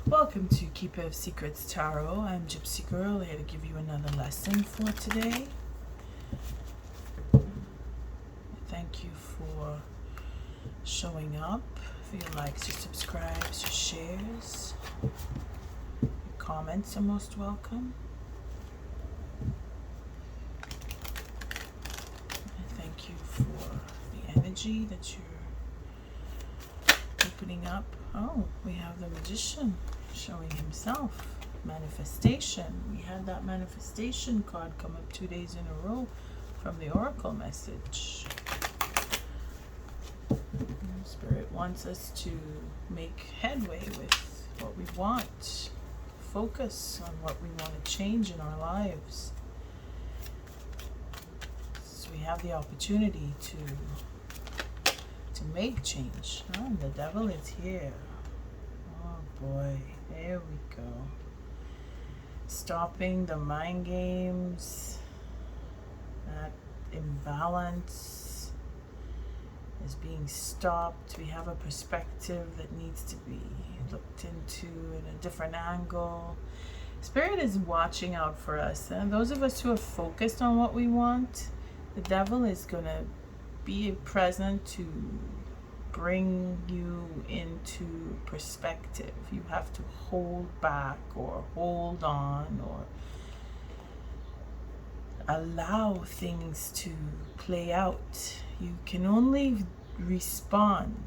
Welcome to Keeper of Secrets Tarot. I'm Gypsy Girl, here to give you another lesson for today. Thank you for showing up, for your likes, your subscribes, your shares. Your comments are most welcome. I thank you for the energy that you're opening up. Oh, we have the Magician showing himself. Manifestation. We had that manifestation card come up 2 days in a row from the Oracle message. Spirit wants us to make headway with what we want. Focus on what we want to change in our lives. So we have the opportunity to make change. Oh, the devil is here. Oh boy, there we go. Stopping the mind games. That imbalance is being stopped. We have a perspective that needs to be looked into in a different angle. Spirit is watching out for us, and those of us who are focused on what we want, the devil is going to be present to bring you into perspective. You have to hold back or hold on or allow things to play out. You can only respond.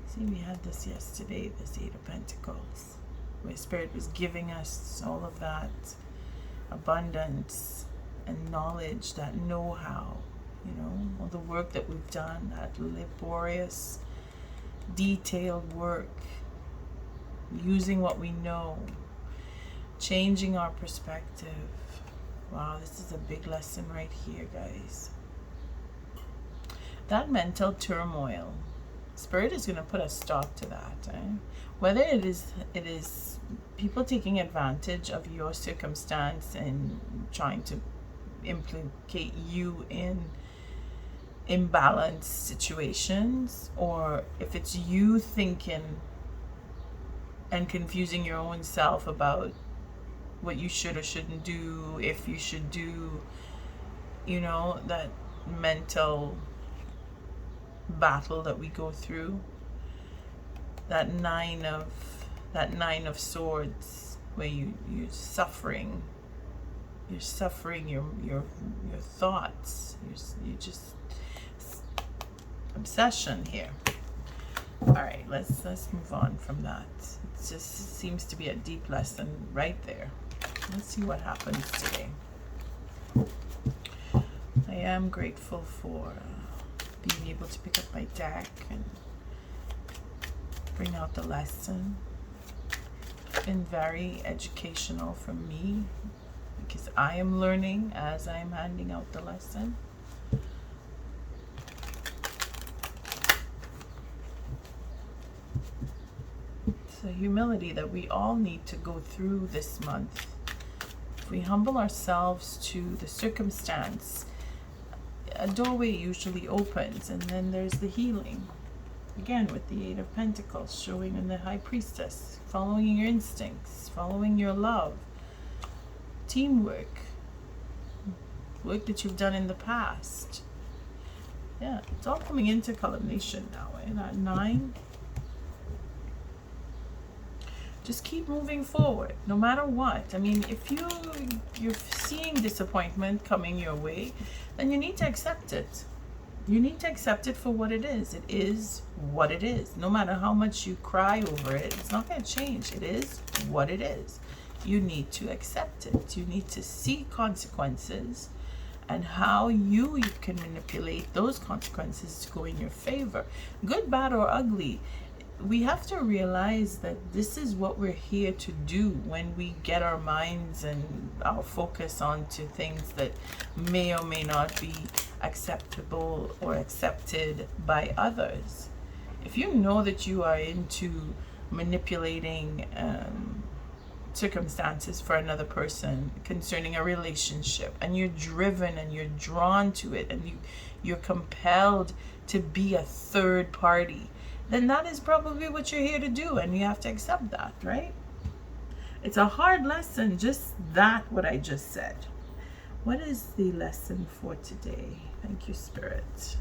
See, we had this yesterday, this Eight of Pentacles, where Spirit was giving us all of that abundance and knowledge, that know-how, all the work that we've done, that laborious, detailed work, using what we know, changing our perspective. Wow, this is a big lesson right here, guys. That mental turmoil, Spirit is going to put a stop to that. Whether it is people taking advantage of your circumstance and trying to implicate you in imbalanced situations, or if it's you thinking and confusing your own self about what you should or shouldn't do, if you should do, that mental battle that we go through, that nine of swords, where you're suffering your thoughts, you just obsession here. All right, let's move on from that. It just seems to be a deep lesson right there. Let's see what happens today. I am grateful for being able to pick up my deck and bring out the lesson. It's been very educational for me because I am learning as I am handing out the lesson. It's a humility that we all need to go through this month. If we humble ourselves to the circumstance, a doorway usually opens, and then there's the healing. Again, with the Eight of Pentacles showing in the High Priestess, following your instincts, following your love, teamwork, work that you've done in the past. Yeah, it's all coming into culmination now. That 9. Just keep moving forward, no matter what. I mean, if you're seeing disappointment coming your way, then you need to accept it. You need to accept it for what it is. It is what it is. No matter how much you cry over it, it's not going to change. It is what it is. You need to accept it. You need to see consequences and how you can manipulate those consequences to go in your favor. Good, bad, or ugly. We have to realize that this is what we're here to do when we get our minds and our focus onto things that may or may not be acceptable or accepted by others. If you know that you are into manipulating circumstances for another person concerning a relationship, and you're driven and you're drawn to it, and you're compelled to be a third party, then that is probably what you're here to do, and you have to accept that, right? It's a hard lesson, just that, what I just said. What is the lesson for today? Thank you, Spirit.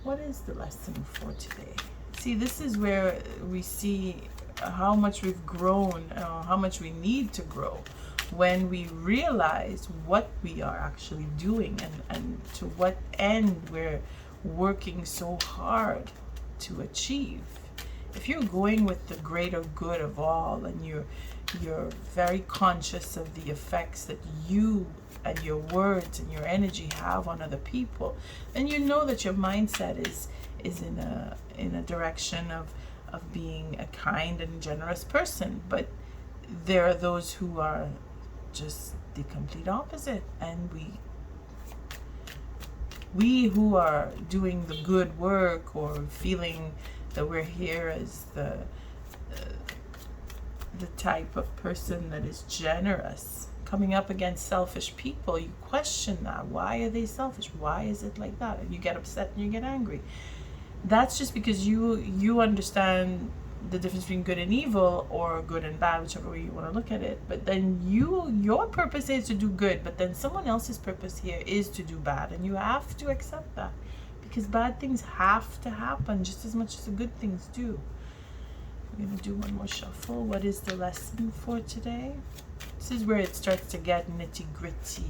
What is the lesson for today? See, this is where we see how much we've grown, how much we need to grow when we realize what we are actually doing, and to what end we're working so hard to achieve. If you're going with the greater good of all, and you're very conscious of the effects that you and your words and your energy have on other people, then you know that your mindset is in a direction of being a kind and generous person. But there are those who are just the complete opposite, and we who are doing the good work, or feeling that we're here as the type of person that is generous, coming up against selfish people, you question that. Why are they selfish? Why is it like that? And you get upset and you get angry. That's just because you understand the difference between good and evil, or good and bad, whichever way you want to look at it. But then your purpose is to do good, but then someone else's purpose here is to do bad, and you have to accept that, because bad things have to happen just as much as the good things do. We're going to do one more shuffle. What is the lesson for today? This is where it starts to get nitty gritty.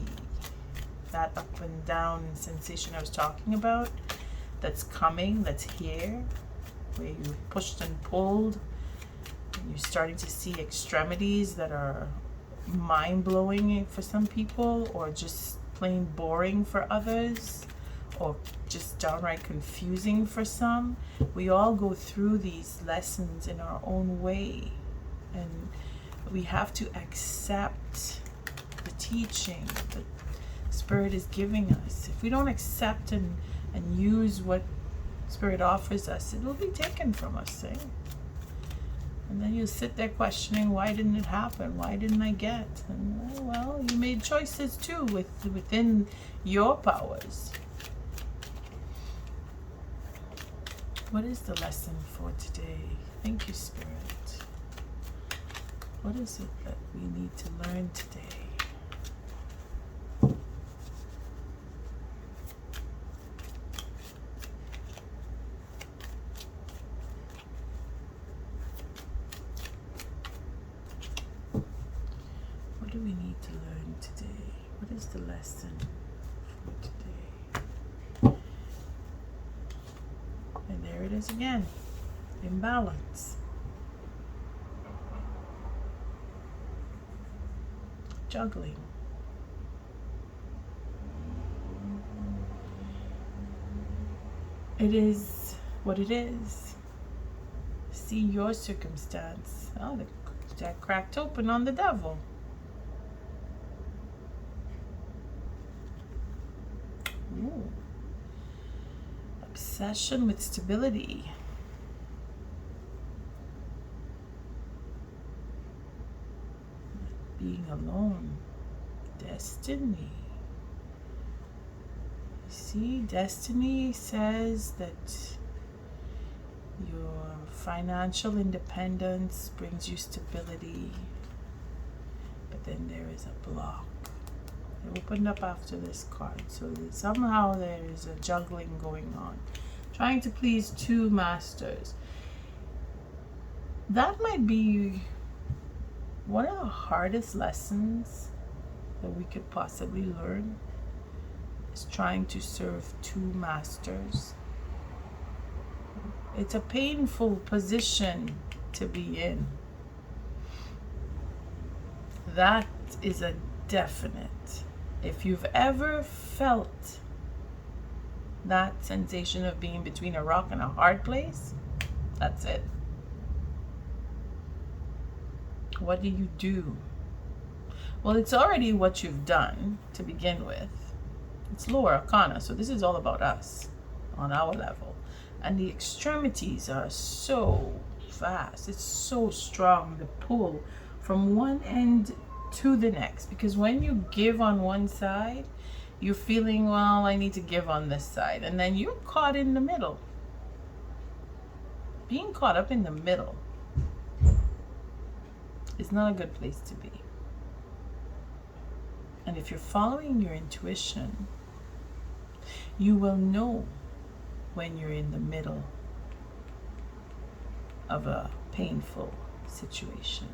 That up and down sensation I was talking about, that's coming, that's here, where you pushed and pulled. And you're starting to see extremities that are mind-blowing for some people, or just plain boring for others, or just downright confusing for some. We all go through these lessons in our own way, and we have to accept the teaching that Spirit is giving us. If we don't accept and use what Spirit offers us, it will be taken from us, eh? And then you'll sit there questioning, why didn't it happen? Why didn't I get? And well, you made choices too within your powers. What is the lesson for today? Thank you, Spirit. What is it that we need to learn today? What do we need to learn today? What is the lesson for today? And there it is again. Imbalance. Juggling. It is what it is. See your circumstance. Oh, that cracked open on the devil. Ooh. Obsession with stability. Being alone. Destiny. See, destiny says that your financial independence brings you stability, but then there is a block. It opened up after this card, so that somehow there is a juggling going on, trying to please two masters. That might be one of the hardest lessons that we could possibly learn, is trying to serve two masters. It's a painful position to be in. That is a definite. If you've ever felt that sensation of being between a rock and a hard place, that's it. What do you do? Well, it's already what you've done to begin with. It's lower arcana, so this is all about us on our level. And the extremities are so fast. It's so strong, the pull from one end to the next. Because when you give on one side, you're feeling, well, I need to give on this side. And then you're caught in the middle. Being caught up in the middle is not a good place to be. And if you're following your intuition, you will know when you're in the middle of a painful situation.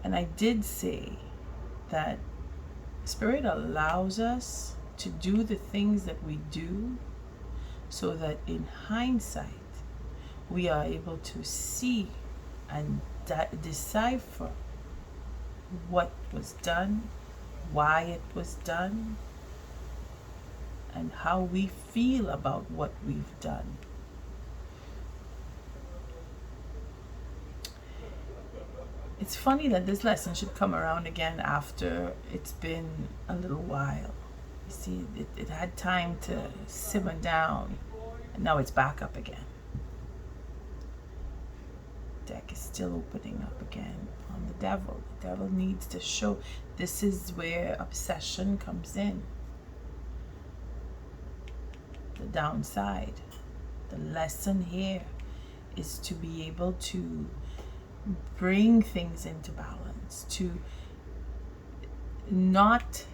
And I did say that Spirit allows us to do the things that we do so that in hindsight we are able to see and decipher what was done, why it was done, and how we feel about what we've done. It's funny that this lesson should come around again after it's been a little while. You see, it had time to simmer down, and now it's back up again. Deck is still opening up again on the devil. The devil needs to show. This is where obsession comes in. The downside. The lesson here is to be able to bring things into balance, to not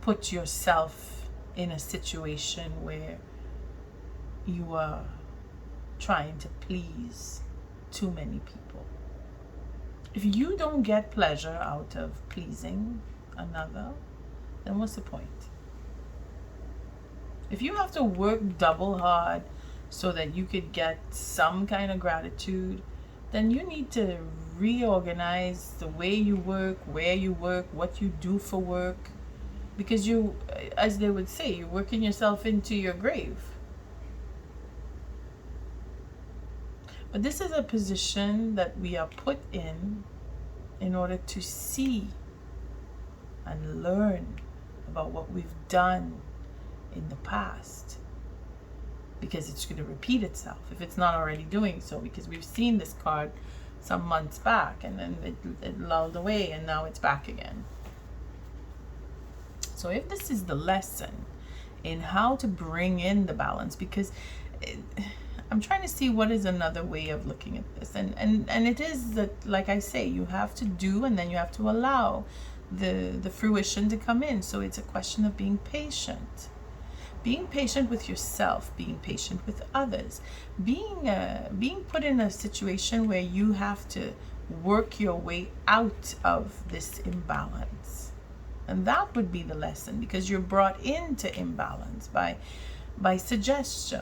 put yourself in a situation where you are trying to please too many people. If you don't get pleasure out of pleasing another, then what's the point? If you have to work double hard so that you could get some kind of gratitude, then you need to reorganize the way you work, where you work, what you do for work, because you, as they would say, you're working yourself into your grave. But this is a position that we are put in order to see and learn about what we've done in the past, because it's going to repeat itself if it's not already doing so, because we've seen this card some months back and then it lulled away and now it's back again. So if this is the lesson in how to bring in the balance, because I'm trying to see what is another way of looking at this, and it is that, like I say, you have to do and then you have to allow the fruition to come in. So it's a question of being patient with yourself, being patient with others, being put in a situation where you have to work your way out of this imbalance. And that would be the lesson, because you're brought into imbalance by suggestion,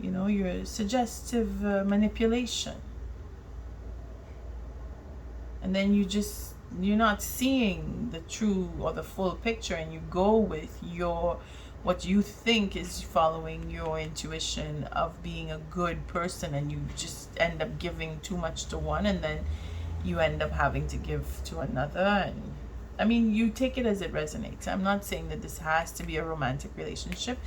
your suggestive manipulation. And then you're not seeing the true or the full picture, and you go with what you think is following your intuition of being a good person, and you just end up giving too much to one, and then you end up having to give to another. And I mean, you take it as it resonates. I'm not saying that this has to be a romantic relationship.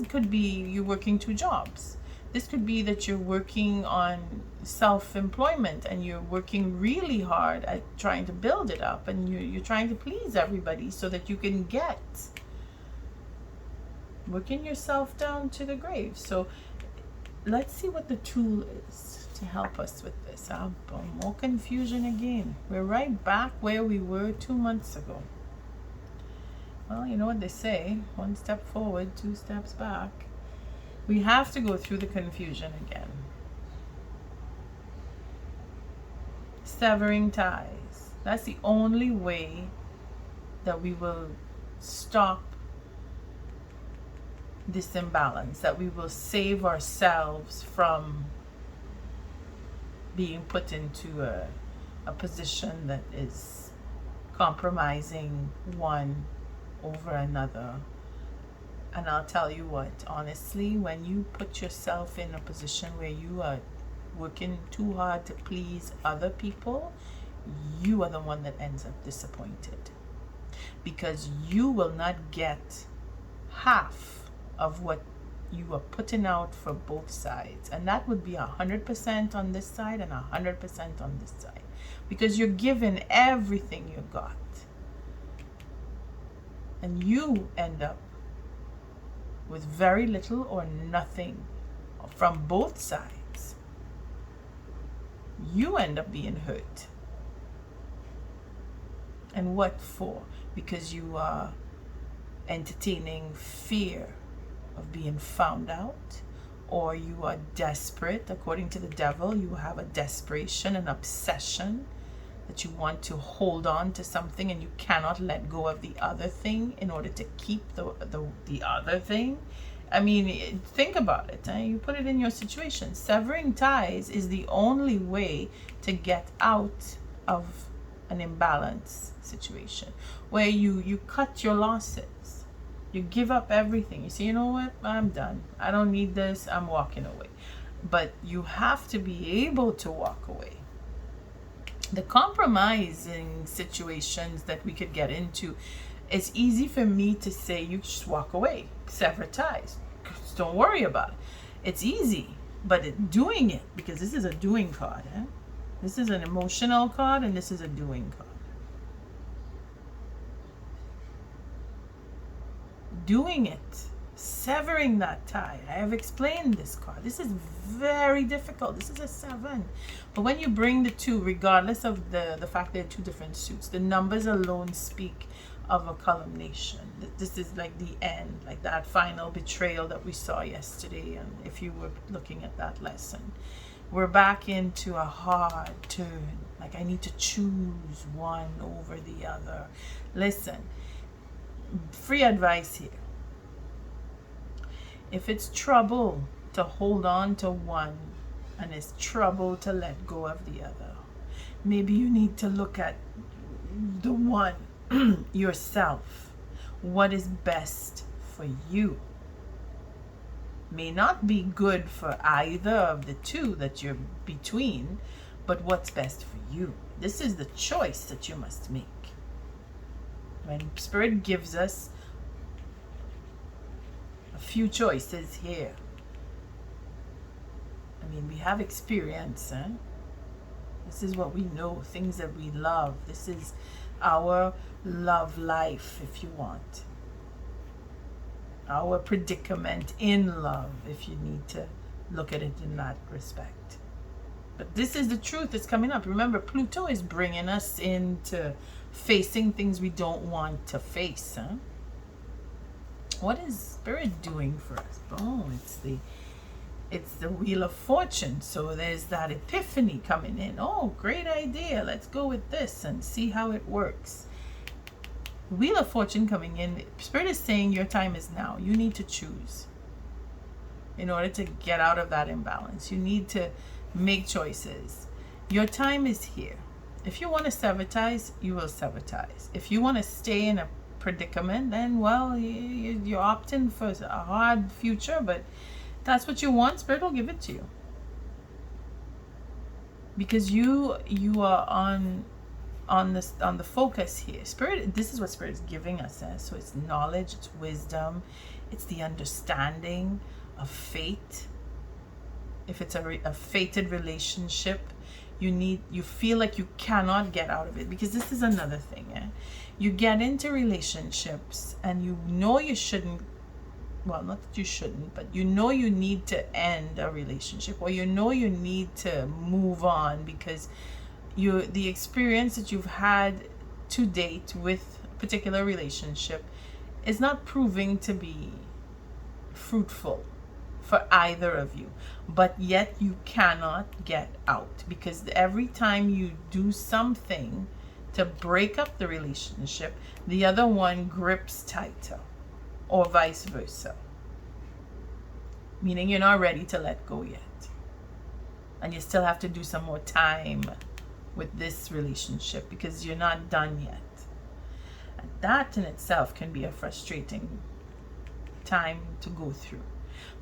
Could be you working two jobs. This could be that you're working on self-employment and you're working really hard at trying to build it up, and you're trying to please everybody so that you can get working yourself down to the grave. So let's see what the tool is to help us with this. More confusion again. We're right back where we were 2 months ago. Well, you know what they say, 1 step forward, 2 steps back. We have to go through the confusion again. Severing ties. That's the only way that we will stop this imbalance, that we will save ourselves from being put into a position that is compromising one over another. And I'll tell you what, honestly, when you put yourself in a position where you are working too hard to please other people, you are the one that ends up disappointed, because you will not get half of what you are putting out for both sides. And that would be 100% on this side and 100% on this side, because you're given everything you got, and you end up with very little or nothing from both sides. you end up being hurt. And what for? Because you are entertaining fear of being found out, or you are desperate. According to the devil, you have a desperation, an obsession that you want to hold on to something and you cannot let go of the other thing in order to keep the other thing. I mean, think about it. You put it in your situation. Severing ties is the only way to get out of an imbalance situation where you cut your losses. You give up everything. You say, you know what? I'm done. I don't need this. I'm walking away. But you have to be able to walk away. The compromising situations that we could get into, it's easy for me to say, you just walk away, sever ties. Just don't worry about it. It's easy, but doing it, because this is a doing card. This is an emotional card, and this is a doing card. Doing it, severing that tie. I have explained this card. This is very difficult. This is a 7. But when you bring the 2, regardless of the fact they're 2 different suits, the numbers alone speak of a culmination. This is like the end, like that final betrayal that we saw yesterday. And if you were looking at that lesson, we're back into a hard turn. Like I need to choose one over the other. Listen, free advice here. If it's trouble to hold on to one and it's trouble to let go of the other, maybe you need to look at the one yourself. What is best for you may not be good for either of the 2 that you're between, but what's best for you. This is the choice that you must make. When Spirit gives us a few choices here, I mean, we have experience. This is what we know, things that we love. This is our love life, if you want. Our predicament in love, if you need to look at it in that respect. But this is the truth that's coming up. Remember, Pluto is bringing us into facing things we don't want to face. What is Spirit doing for us? Oh, it's the Wheel of Fortune. So there's that epiphany coming in. Oh, great idea. Let's go with this and see how it works. Wheel of Fortune coming in. Spirit is saying your time is now. You need to choose. In order to get out of that imbalance, you need to make choices. Your time is here. If you want to sever ties, you will sever ties. If you want to stay in a predicament, then, well, you're opting for a hard future, but that's what you want. Spirit will give it to you. Because you are on the focus here. Spirit, this is what Spirit is giving us. So it's knowledge, it's wisdom, it's the understanding of fate. If it's a fated relationship, you feel like you cannot get out of it, because this is another thing. You get into relationships and you know you shouldn't, well, not that you shouldn't, but you know you need to end a relationship, or you know you need to move on because the experience that you've had to date with a particular relationship is not proving to be fruitful for either of you, but yet you cannot get out, because every time you do something to break up the relationship, the other one grips tighter, or vice versa, meaning you're not ready to let go yet, and you still have to do some more time with this relationship because you're not done yet. And that in itself can be a frustrating time to go through.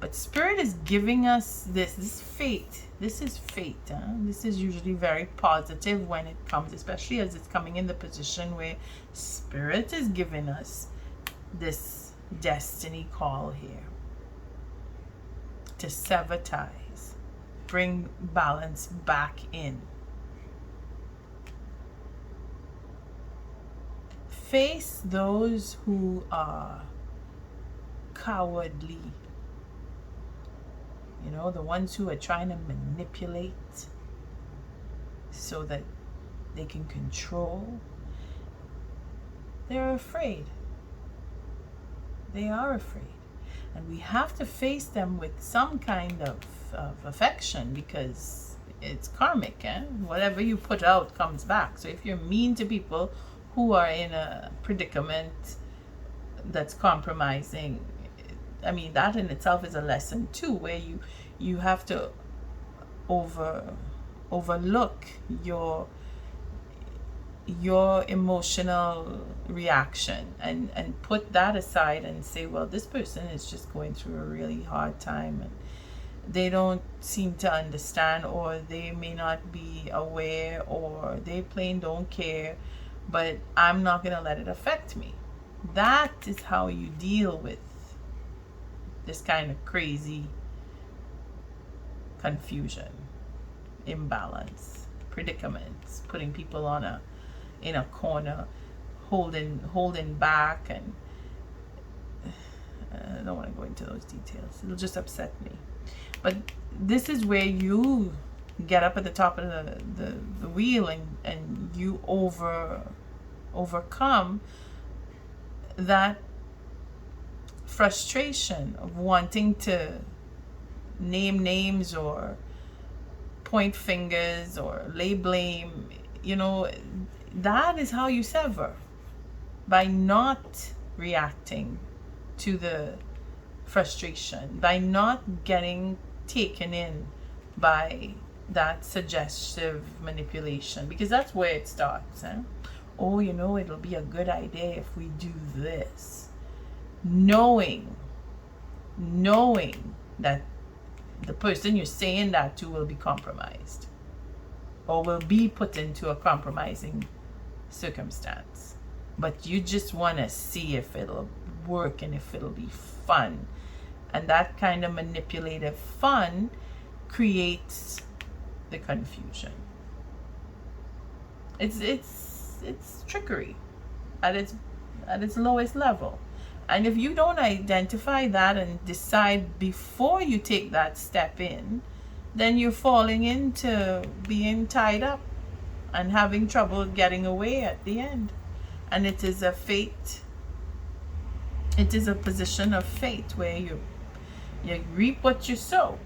But Spirit is giving us this fate. This is fate. This is usually very positive when it comes, especially as it's coming in the position where Spirit is giving us this destiny call here to sever ties, bring balance back in. Face those who are cowardly. You know, the ones who are trying to manipulate. so that they can control. They're afraid. They are afraid. And we have to face them with some kind of affection, because it's karmic, eh? Whatever you put out comes back. So if you're mean to people who are in a predicament that's compromising, I mean, that in itself is a lesson too, where you have to overlook your emotional reaction and put that aside and say, well, this person is just going through a really hard time and they don't seem to understand, or they may not be aware, or they plain don't care, but I'm not going to let it affect me. That is how you deal with this kind of crazy confusion, imbalance, predicaments, putting people in a corner, holding back, and I don't want to go into those details. It'll just upset me. But this is where you get up at the top of the wheel and you overcome that frustration of wanting to name names or point fingers or lay blame. You know, that is how you sever, by not reacting to the frustration, by not getting taken in by that suggestive manipulation, because that's where it starts. Oh, you know, it'll be a good idea if we do this, knowing that the person you're saying that to will be compromised, or will be put into a compromising circumstance, but you just want to see if it'll work and if it'll be fun. And that kind of manipulative fun creates the confusion. It's trickery at its lowest level. And if you don't identify that and decide before you take that step in, then you're falling into being tied up and having trouble getting away at the end. And it is a fate. It is a position of fate where you reap what you sow.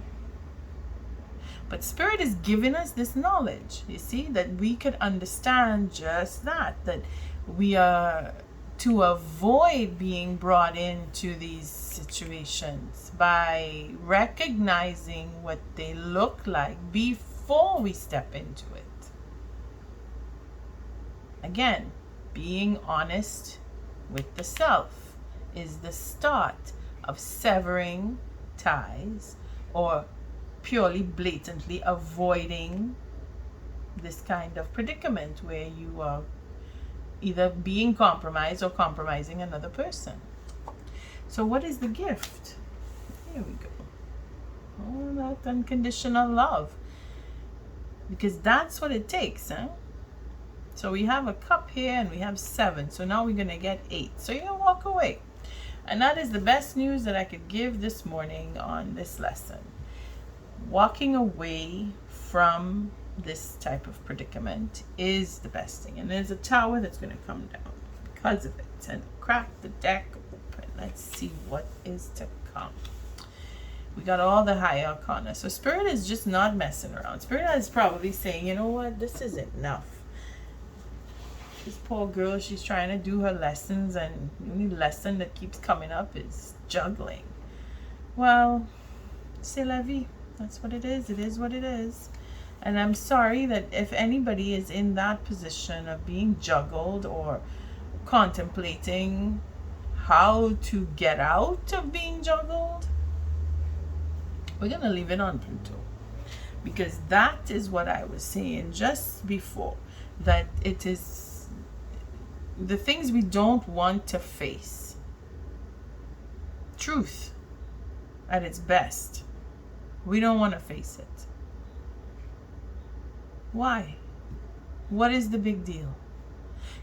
But Spirit is giving us this knowledge, you see, that we could understand just that we are to avoid being brought into these situations by recognizing what they look like before we step into it. Again, being honest with the self is the start of severing ties, or purely blatantly avoiding this kind of predicament where you are either being compromised or compromising another person. So what is the gift? Here we go. Oh, that unconditional love. Because that's what it takes, huh? So we have a cup here and we have 7. So now we're going to get 8. So you're going to walk away. And that is the best news that I could give this morning on this lesson. Walking away from this type of predicament is the best thing. And there's a tower that's going to come down because of it. And crack the deck open. Let's see what is to come. We got all the high arcana. So Spirit is just not messing around. Spirit is probably saying, you know what, this is enough. This poor girl, she's trying to do her lessons, and the only lesson that keeps coming up is juggling. Well, c'est la vie. That's what it is. It is what it is. And I'm sorry that if anybody is in that position of being juggled or contemplating how to get out of being juggled, we're going to leave it on Pluto. Because that is what I was saying just before, that it is the things we don't want to face. Truth at its best. We don't want to face it. Why? What is the big deal?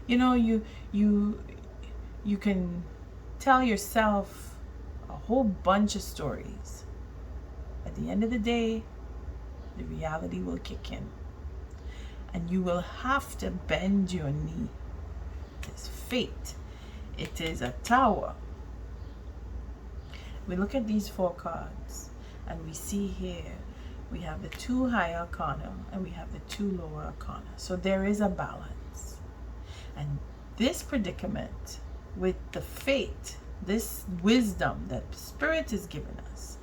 You know, you can tell yourself a whole bunch of stories. At the end of the day, the reality will kick in. and you will have to bend your knee. It is fate. It is a tower. We look at these 4 cards and we see here we have the 2 high arcana and we have the 2 lower arcana. So there is a balance. And this predicament with the fate, this wisdom that Spirit is giving us,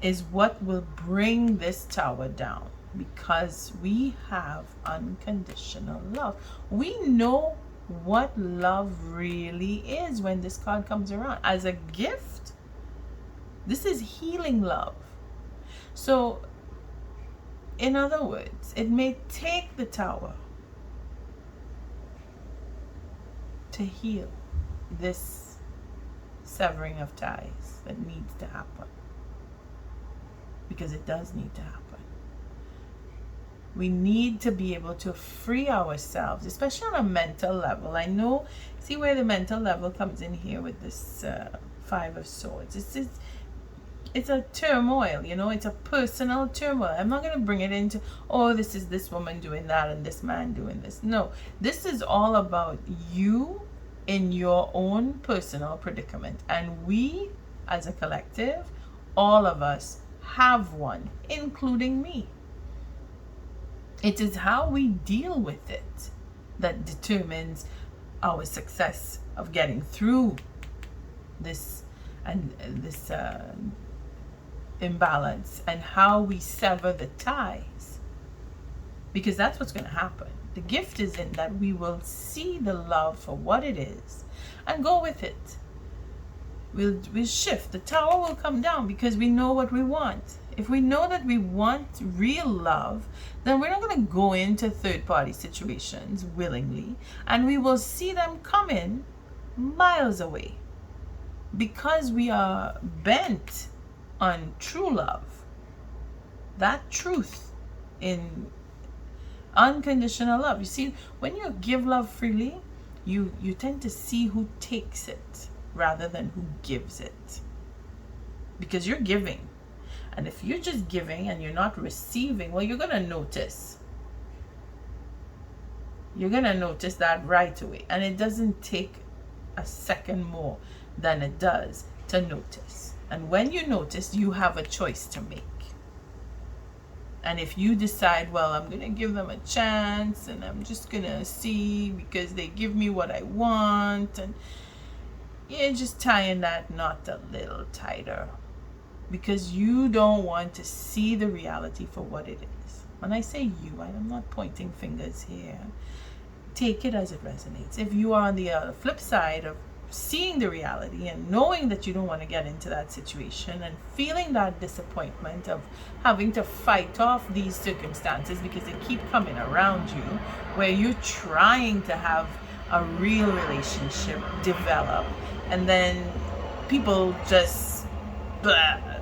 is what will bring this tower down, because we have unconditional love. We know what love really is when this card comes around. As a gift, this is healing love. So, in other words, it may take the tower to heal this severing of ties that needs to happen. Because it does need to happen. We need to be able to free ourselves, especially on a mental level. I know, see where the mental level comes in here with this 5 of Swords. It's a turmoil, you know, it's a personal turmoil. I'm not going to bring it into, oh, this is this woman doing that and this man doing this. No, this is all about you in your own personal predicament. And we, as a collective, all of us have one, including me. It is how we deal with it that determines our success of getting through this and this imbalance, and how we sever the ties, because that's what's going to happen. The gift is in that we will see the love for what it is and go with it. We'll shift. The tower will come down because we know what we want. If we know that we want real love, then we're not going to go into third-party situations willingly, and we will see them coming miles away, because we are bent on true love, that truth in unconditional love. You see, when you give love freely, you tend to see who takes it rather than who gives it, because you're giving. And if you're just giving and you're not receiving, well, you're going to notice. You're going to notice that right away. And it doesn't take a second more than it does to notice. And when you notice, you have a choice to make. And if you decide, well, I'm going to give them a chance and I'm just going to see because they give me what I want, and you're just tying that knot a little tighter, because you don't want to see the reality for what it is. When I say you, I'm not pointing fingers here. Take it as it resonates. If you are on the flip side of seeing the reality and knowing that you don't want to get into that situation and feeling that disappointment of having to fight off these circumstances because they keep coming around you, where you're trying to have a real relationship develop, and then people just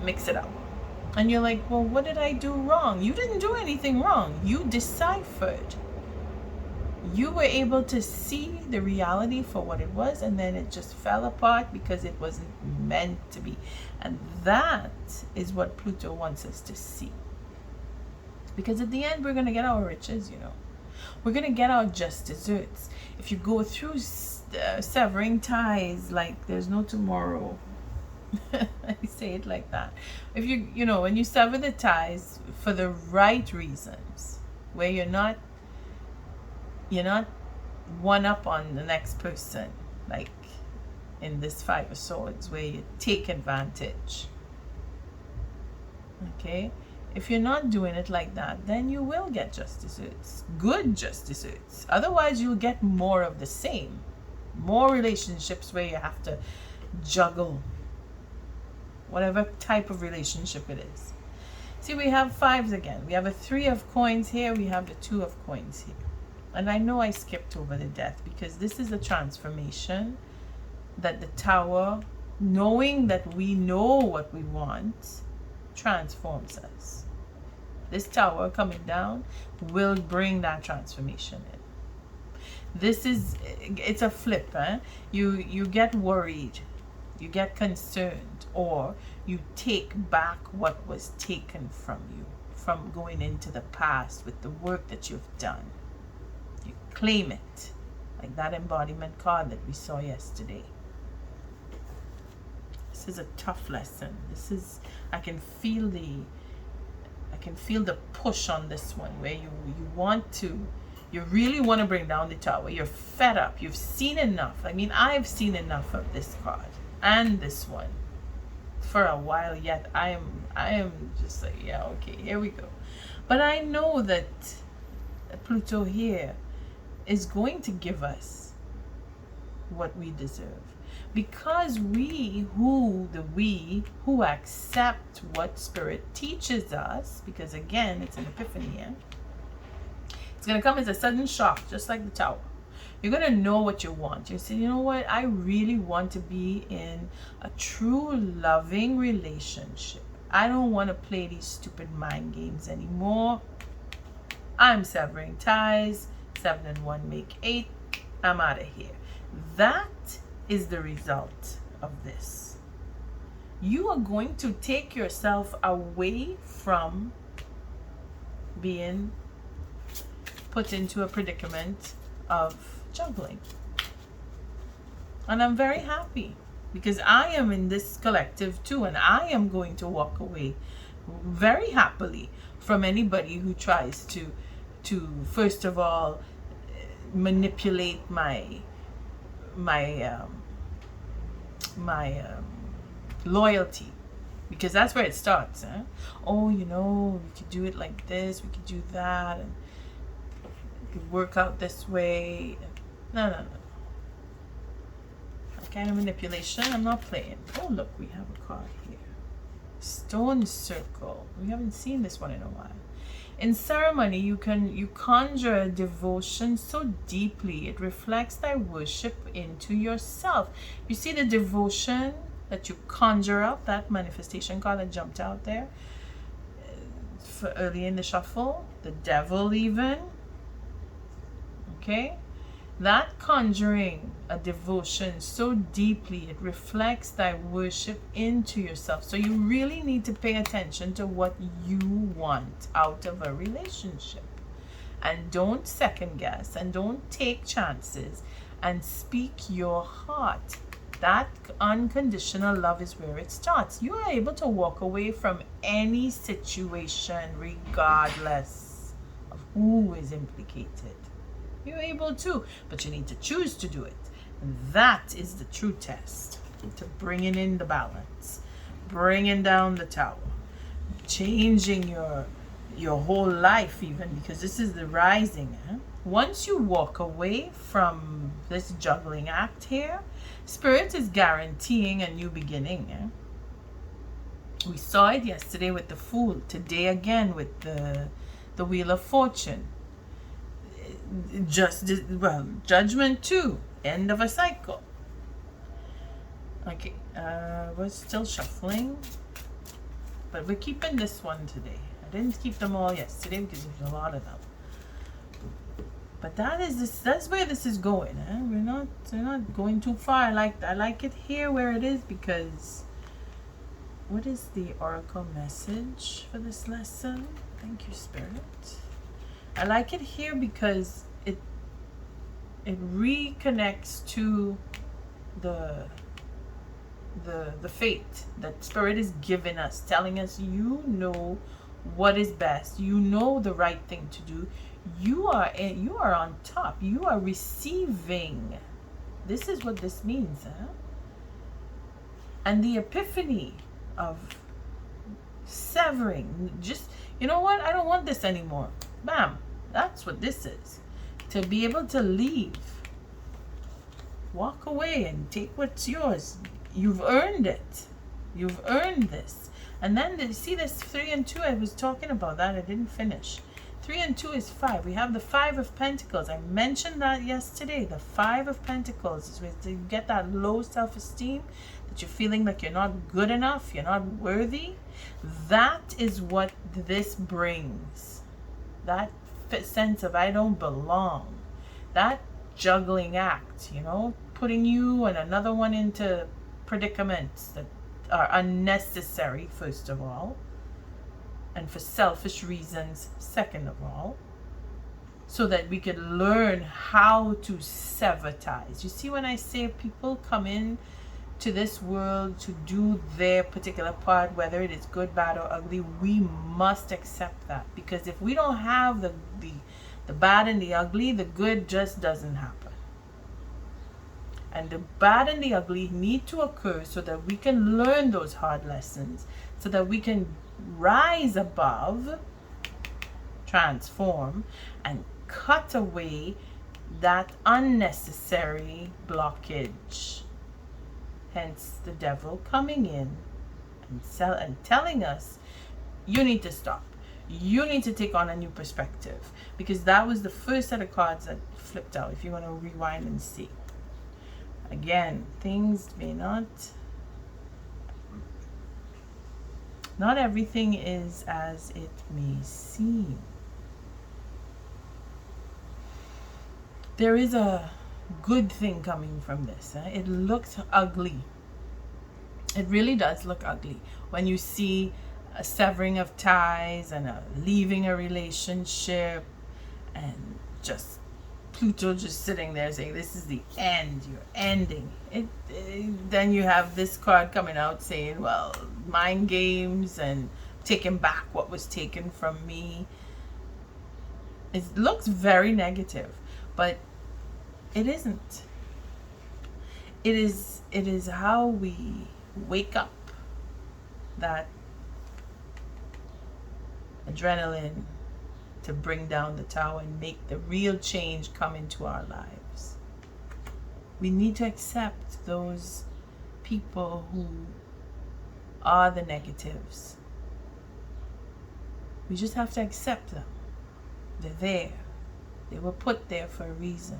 mix it up, and you're like, well, what did I do wrong? You didn't do anything wrong. You deciphered. You were able to see the reality for what it was, and then it just fell apart because it wasn't meant to be. And that is what Pluto wants us to see. Because at the end, we're going to get our riches, you know. We're going to get our just desserts. If you go through severing ties like there's no tomorrow, I say it like that. If you know, when you sever the ties for the right reasons, where you're not one up on the next person, like in this 5 of Swords, where you take advantage. Okay? If you're not doing it like that, then you will get just desserts. Good just desserts. Otherwise, you'll get more of the same. More relationships where you have to juggle whatever type of relationship it is. See, we have 5s again. We have a 3 of coins here. We have the 2 of coins here. And I know I skipped over the death, because this is a transformation that the tower, knowing that we know what we want, transforms us. This tower coming down will bring that transformation in. It's a flip, eh? You get worried, you get concerned, or you take back what was taken from you from going into the past with the work that you've done. You claim it, like that embodiment card that we saw yesterday. This is a tough lesson. This is, I can feel the push on this one, where you want to, you really want to bring down the tower. You're fed up. You've seen enough. I mean, I've seen enough of this card and this one for a while yet. I am just like, yeah, okay, here we go. But I know that Pluto here is going to give us what we deserve, because we who accept what Spirit teaches us, because again, it's an epiphany here. It's going to come as a sudden shock, just like the Tower. You're going to know what you want. You say, you know what? I really want to be in a true loving relationship. I don't want to play these stupid mind games anymore. I'm severing ties. 7 and 1 make 8. I'm out of here. That is the result of this. You are going to take yourself away from being put into a predicament of juggling. And I'm very happy, because I am in this collective too, and I am going to walk away very happily from anybody who tries to first of all manipulate my loyalty, because that's where it starts. Oh, you know, we could do it like this, we could do that, and it could work out this way. No. That kind of manipulation, I'm not playing. Oh, look, we have a card here. Stone Circle. We haven't seen this one in a while. In ceremony, you conjure a devotion so deeply it reflects thy worship into yourself. You see the devotion that you conjure up, that manifestation card that jumped out there for early in the shuffle, the devil even. Okay? That conjuring a devotion so deeply, it reflects thy worship into yourself. So you really need to pay attention to what you want out of a relationship. And don't second guess, and don't take chances, and speak your heart. That unconditional love is where it starts. You are able to walk away from any situation regardless of who is implicated. You're able to, but you need to choose to do it. And that is the true test to bringing in the balance, bringing down the tower, changing your whole life even, because this is the rising. Once you walk away from this juggling act here, Spirit is guaranteeing a new beginning. We saw it yesterday with the Fool, today again with the Wheel of Fortune. Judgment 2, end of a cycle. Okay, we're still shuffling, but we're keeping this one today. I didn't keep them all yesterday because there's a lot of them. But that's where this is going. We're not going too far. I like it here where it is, because what is the oracle message for this lesson? Thank you, Spirit. I like it here because it reconnects to the fate that Spirit is giving us, telling us, you know what is best, you know the right thing to do, you are on top, you are receiving. This is what this means. And the epiphany of severing, just, you know what, I don't want this anymore. Bam. That's what this is. To be able to leave. Walk away and take what's yours. You've earned it. You've earned this. And then, see this 3 and 2, I was talking about that. I didn't finish. 3 and 2 is 5. We have the 5 of Pentacles. I mentioned that yesterday. The 5 of Pentacles is where you get that low self-esteem, that you're feeling like you're not good enough, you're not worthy. That is what this brings. That sense of I don't belong, that juggling act, putting you and another one into predicaments that are unnecessary, first of all, and for selfish reasons, second of all. so that we could learn how to sever ties. You see, when I say people come in to this world to do their particular part, whether it is good, bad, or ugly, we must accept that. Because if we don't have the bad and the ugly, the good just doesn't happen. And the bad and the ugly need to occur so that we can learn those hard lessons, so that we can rise above, transform, and cut away that unnecessary blockage. Hence the devil coming in and telling us, you need to stop. You need to take on a new perspective. Because that was the first set of cards that flipped out, if you want to rewind and see. Again, things may not everything is as it may seem. There is a good thing coming from this. It looks ugly. It really does look ugly when you see a severing of ties and a leaving a relationship, and just Pluto just sitting there saying this is the end, you're ending it. Then you have this card coming out saying, well, mind games and taking back what was taken from me. It looks very negative, but it isn't. It is how we wake up that adrenaline to bring down the tower and make the real change come into our lives. We need to accept those people who are the negatives. We just have to accept them. They're there. They were put there for a reason.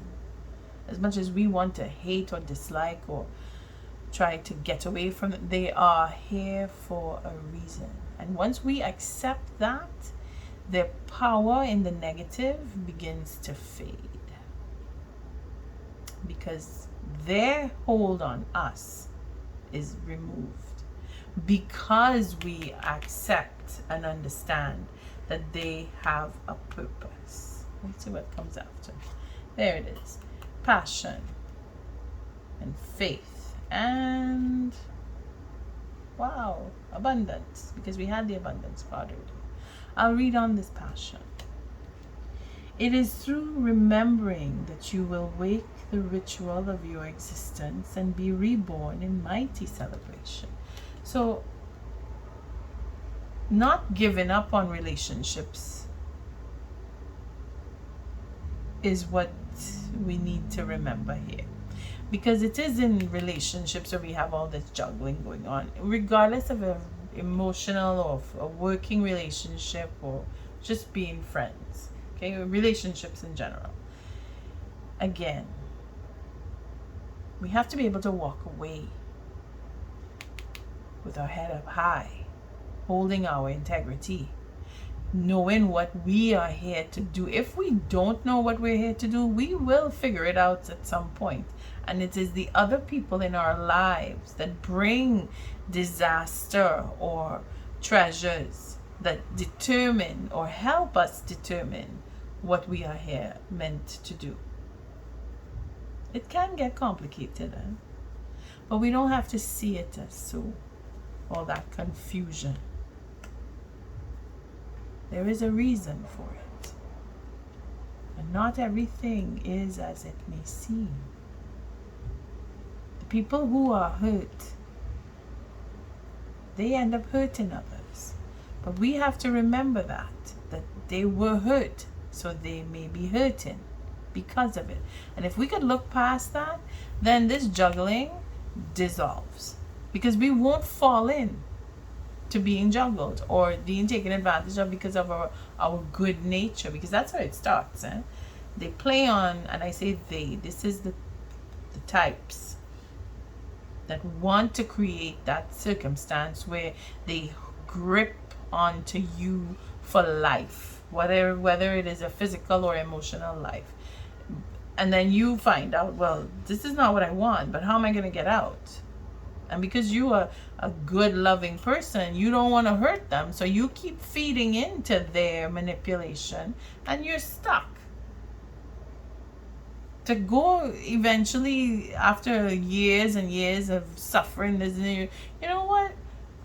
As much as we want to hate or dislike or try to get away from it, they are here for a reason. And once we accept that, their power in the negative begins to fade. Because their hold on us is removed. Because we accept and understand that they have a purpose. Let's see what comes after. There it is. Passion and faith and wow, abundance, because we had the abundance card already. I'll read on this passion. It is through remembering that you will wake the ritual of your existence and be reborn in mighty celebration. So, not giving up on relationships is what we need to remember here. Because it is in relationships where we have all this juggling going on, regardless of an emotional or a working relationship or just being friends. Okay, relationships in general. Again, we have to be able to walk away with our head up high, holding our integrity, knowing what we are here to do. If we don't know what we're here to do, we will figure it out at some point. And it is the other people in our lives that bring disaster or treasures that determine or help us determine what we are here meant to do. It can get complicated, but we don't have to see it as so, all that confusion. There is a reason for it. And not everything is as it may seem. The people who are hurt, they end up hurting others. But we have to remember that they were hurt, so they may be hurting because of it. And if we could look past that, then this juggling dissolves. Because we won't fall in to being juggled or being taken advantage of because of our good nature, because that's how it starts. They play on, and I say this is the types that want to create that circumstance where they grip onto you for life, whether it is a physical or emotional life. And then you find out, well, this is not what I want, but how am I going to get out? And because you are a good, loving person, you don't want to hurt them. So you keep feeding into their manipulation and you're stuck. to go eventually after years and years of suffering this, you know what,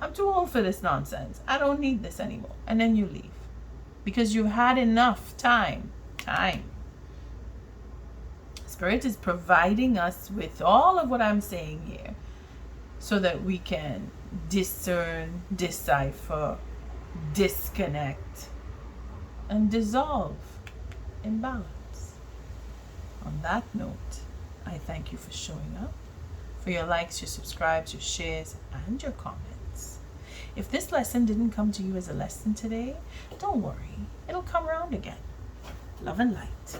I'm too old for this nonsense, I don't need this anymore, and then you leave because you've had enough time. Spirit is providing us with all of what I'm saying here so that we can discern, decipher, disconnect, and dissolve in balance. On that note, I thank you for showing up, for your likes, your subscribes, your shares, and your comments. If this lesson didn't come to you as a lesson today, don't worry, it'll come around again. Love and light.